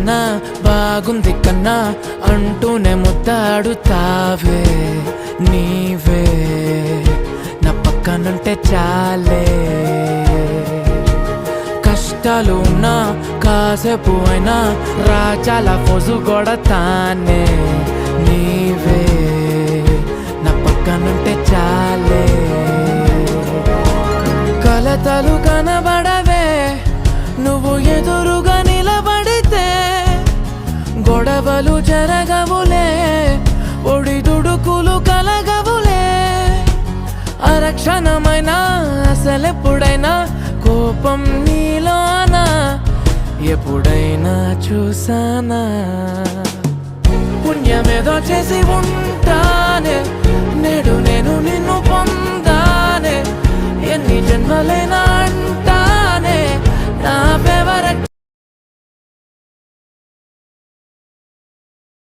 కన్నా బాగుంది కన్నా అంటూనే ముద్దాడుతావే నీవే నా పక్కనుంటే చాలే కష్టాలు ఉన్నా కాసేపు అయినా రాజాల ఫోజు కొడతానే నీవే నా పక్కనుంటే చాలే కలతలు కనబడవే నువ్వు ఎదురుగా నిలబడితే గొడవలు జరగవులే ఒడిదుడుకులు కలగవులే అరక్షణమైనా అసలెప్పుడైనా కోపం నీలోనా ఎప్పుడైనా చూసానా పుణ్యమేదో చేసి ఉంటానే నేడు నేను నిన్ను పొందానే ఎన్ని జన్మలైనా